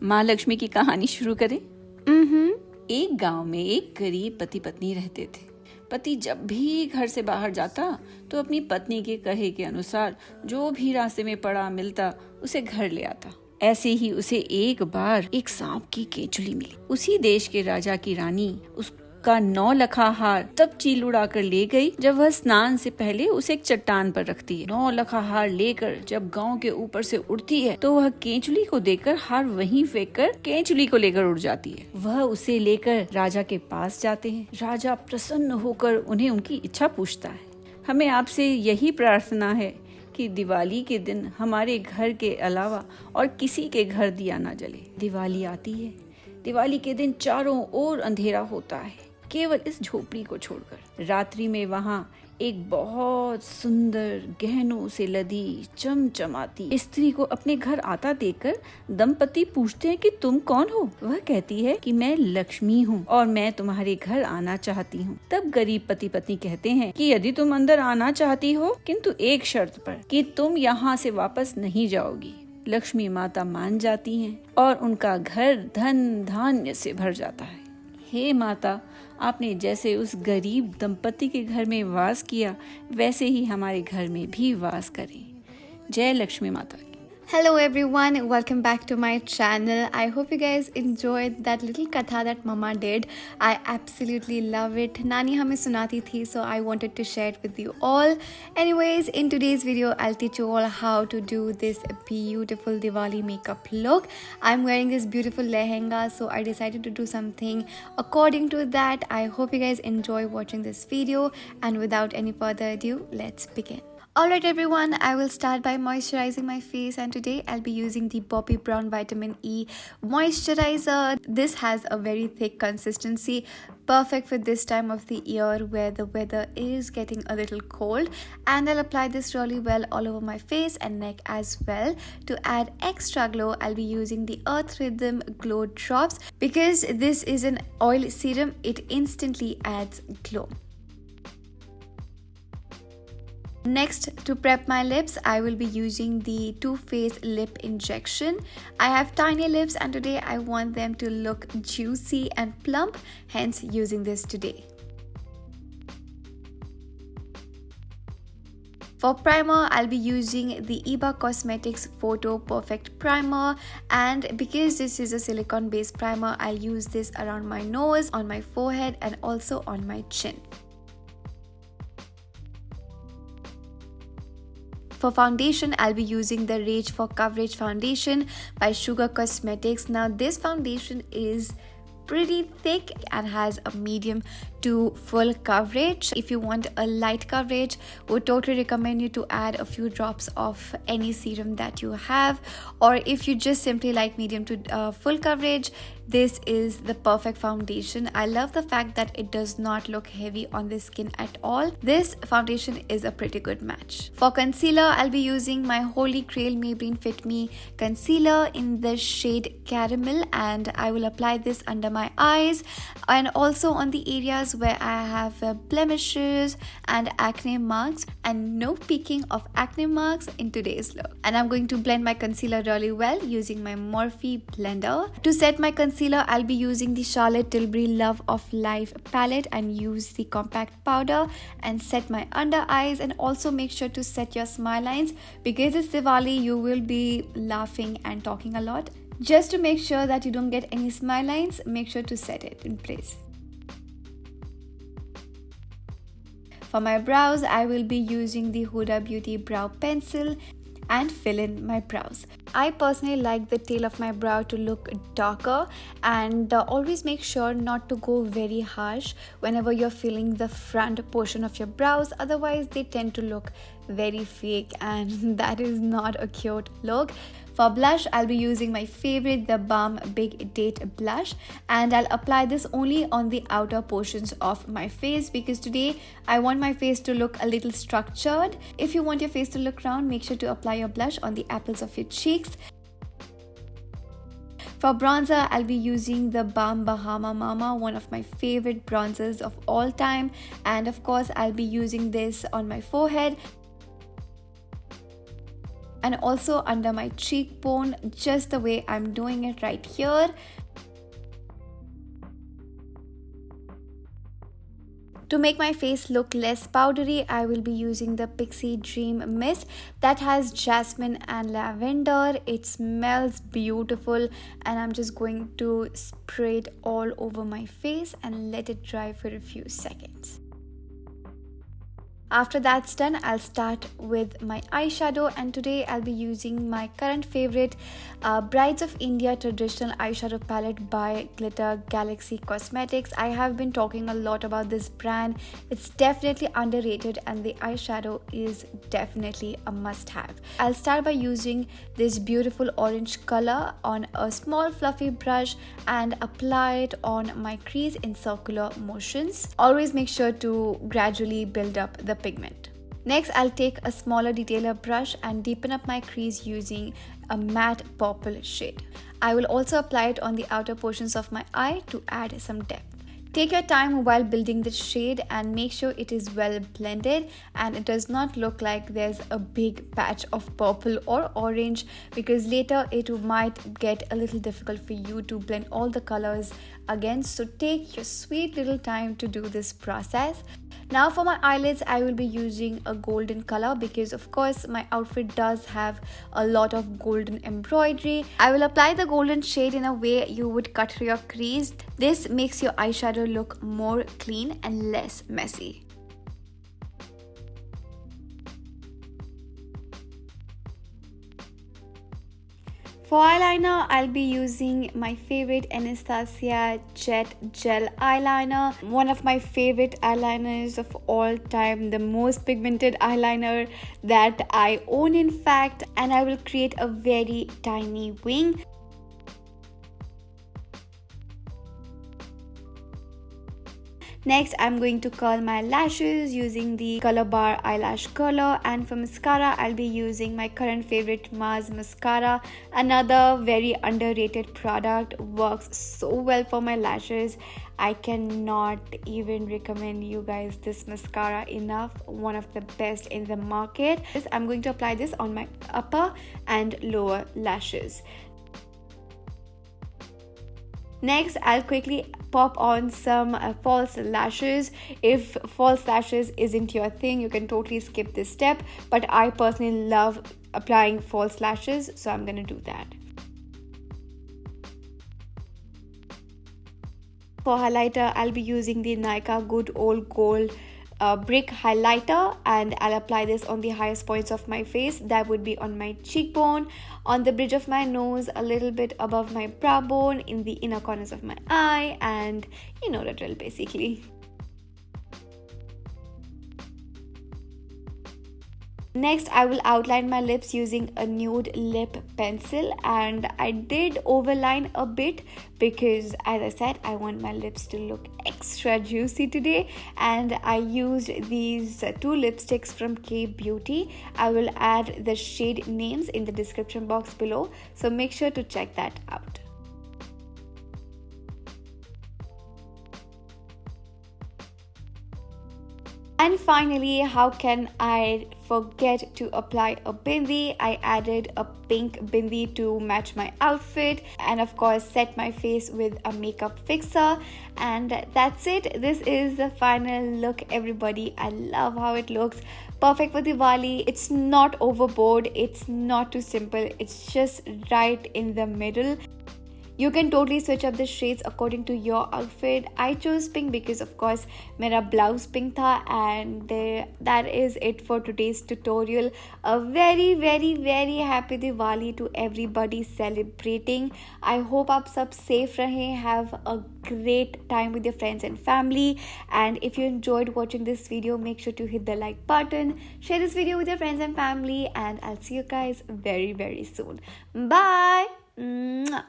माँ लक्ष्मी की कहानी शुरू करें। एक गांव में एक गरीब पति पत्नी रहते थे। पति जब भी घर से बाहर जाता तो अपनी पत्नी के कहे के अनुसार जो भी रास्ते में पड़ा मिलता उसे घर ले आता। ऐसे ही उसे एक बार एक सांप की केंचुली मिली। उसी देश के राजा की रानी उसका 9 लखा हार तब चील उड़ा कर ले गई जब वह स्नान से पहले उसे एक चट्टान पर रखती है। 9 लखा हार लेकर जब गांव के ऊपर से उड़ती है तो वह केंचुली को देखकर हार वहीं फेंक कर केंचुली को लेकर उड़ जाती है। वह उसे लेकर राजा के पास जाते हैं। राजा प्रसन्न होकर उन्हें उनकी इच्छा पूछता है। हमें आपसे यही प्रार्थना है कि दिवाली के दिन हमारे घर के अलावा और किसी के घर दिया ना जले। दिवाली आती है। दिवाली के दिन चारों ओर अंधेरा होता है, केवल इस झोपड़ी को छोड़कर। रात्रि में वहाँ एक बहुत सुंदर गहनों से लदी चमचमाती स्त्री को अपने घर आता देखकर दंपति पूछते हैं कि तुम कौन हो। वह कहती है कि मैं लक्ष्मी हूँ और मैं तुम्हारे घर आना चाहती हूँ। तब गरीब पति पत्नी कहते हैं कि यदि तुम अंदर आना चाहती हो किंतु एक शर्त पर कि तुम यहाँ से वापस नहीं जाओगी। लक्ष्मी माता मान जाती हैं और उनका घर धन धान्य से भर जाता है। हे माता, आपने जैसे उस गरीब दंपति के घर में वास किया वैसे ही हमारे घर में भी वास करें। जय लक्ष्मी माता की। Hello everyone, welcome back to my channel. I hope you guys enjoyed that little katha that mama did. I absolutely love it. Nani हमें सुनाती थी, so I wanted to share it with you all. Anyways, in today's video, I'll teach you all how to do this beautiful Diwali makeup look. I'm wearing this beautiful lehenga, so I decided to do something according to that. I hope you guys enjoy watching this video, and without any further ado, let's begin. Alright everyone, I will start by moisturizing my face, and today I'll be using the Bobbi Brown Vitamin E Moisturizer. This has a very thick consistency, perfect for this time of the year where the weather is getting a little cold. And I'll apply this really well all over my face and neck as well. To add extra glow, I'll be using the Earth Rhythm Glow Drops. Because this is an oil serum, it instantly adds glow. Next, to prep my lips, I will be using the Too Faced Lip Injection. I have tiny lips and today I want them to look juicy and plump, hence using this today. For primer, I'll be using the Iba Cosmetics Photo Perfect Primer, and because this is a silicone based primer, I'll use this around my nose, on my forehead and also on my chin. For foundation, I'll be using the Rage for Coverage Foundation by Sugar Cosmetics. Now this foundation is pretty thick and has a medium to full coverage. If you want a light coverage, would totally recommend you to add a few drops of any serum that you have, or if you just simply like medium to full coverage, this is the perfect foundation. I love the fact that it does not look heavy on the skin at all. This foundation is a pretty good match. For concealer, I'll be using my Holy Grail Maybelline Fit Me concealer in the shade Caramel, and I will apply this under my eyes and also on the areas where I have blemishes and acne marks, and no peeking of acne marks in today's look. And I'm going to blend my concealer really well using my Morphe blender. To set my concealer, I'll be using the Charlotte Tilbury Love of Life palette and use the compact powder and set my under eyes, and also make sure to set your smile lines because it's Diwali, you will be laughing and talking a lot. Just to make sure that you don't get any smile lines, make sure to set it in place. For my brows, I will be using the Huda Beauty Brow Pencil and fill in my brows. I personally like the tail of my brow to look darker, and always make sure not to go very harsh whenever you're filling the front portion of your brows, otherwise they tend to look very fake and that is not a cute look. For blush, I'll be using my favorite, the Balm Big Date blush, and I'll apply this only on the outer portions of my face because today I want my face to look a little structured. If you want your face to look round, make sure to apply your blush on the apples of your cheeks. For bronzer, I'll be using the Balm Bahama Mama, one of my favorite bronzers of all time, and of course I'll be using this on my forehead. and also under my cheekbone, just the way I'm doing it right here. To make my face look less powdery, I will be using the Pixie Dream Mist that has jasmine and lavender. It smells beautiful, and I'm just going to spray it all over my face and let it dry for a few seconds. After that's done, I'll start with my eyeshadow, and today I'll be using my current favorite Brides of India traditional eyeshadow palette by Glitter Galaxy Cosmetics. I have been talking a lot about this brand. It's definitely underrated and the eyeshadow is definitely a must-have. I'll start by using this beautiful orange color on a small fluffy brush and apply it on my crease in circular motions. Always make sure to gradually build up the pigment. Next, I'll take a smaller detailer brush and deepen up my crease using a matte purple shade. I will also apply it on the outer portions of my eye to add some depth. Take your time while building the shade and make sure it is well blended and it does not look like there's a big patch of purple or orange, because later it might get a little difficult for you to blend all the colors again. So take your sweet little time to do this process. Now for my eyelids, I will be using a golden color because of course my outfit does have a lot of golden embroidery. I will apply the golden shade in a way you would cut your crease. This makes your eyeshadow look more clean and less messy. For eyeliner, I'll be using my favorite Anastasia Jet Gel Eyeliner. One of my favorite eyeliners of all time, the most pigmented eyeliner that I own in fact, and I will create a very tiny wing. Next, I'm going to curl my lashes using the Color Bar eyelash curler, and for mascara, I'll be using my current favorite Mars mascara. Another very underrated product, works so well for my lashes. I cannot even recommend you guys this mascara enough. One of the best in the market. I'm going to apply this on my upper and lower lashes. Next, I'll quickly pop on some false lashes. If false lashes isn't your thing, you can totally skip this step, but I personally love applying false lashes, so I'm gonna do that. For highlighter, I'll be using the Nykaa Good Old Gold brick highlighter, and I'll apply this on the highest points of my face. That would be on my cheekbone, on the bridge of my nose, a little bit above my brow bone, in the inner corners of my eye, and you know the drill basically. Next, I will outline my lips using a nude lip pencil, and I did overline a bit because, as I said, I want my lips to look extra juicy today, and I used these two lipsticks from K Beauty. I will add the shade names in the description box below, so make sure to check that out. And finally, how can I forget to apply a bindi? I added a pink bindi to match my outfit, and of course set my face with a makeup fixer, and that's it. This is the final look, everybody. I love how it looks. Perfect for Diwali. It's not overboard, it's not too simple, it's just right in the middle. You can totally switch up the shades according to your outfit. I chose pink because of course mera blouse pink tha, and that is it for today's tutorial. A very happy Diwali to everybody celebrating. I hope aap sab safe rahe, have a great time with your friends and family, and if you enjoyed watching this video, make sure to hit the like button, share this video with your friends and family, and I'll see you guys very soon. Bye. Mwah.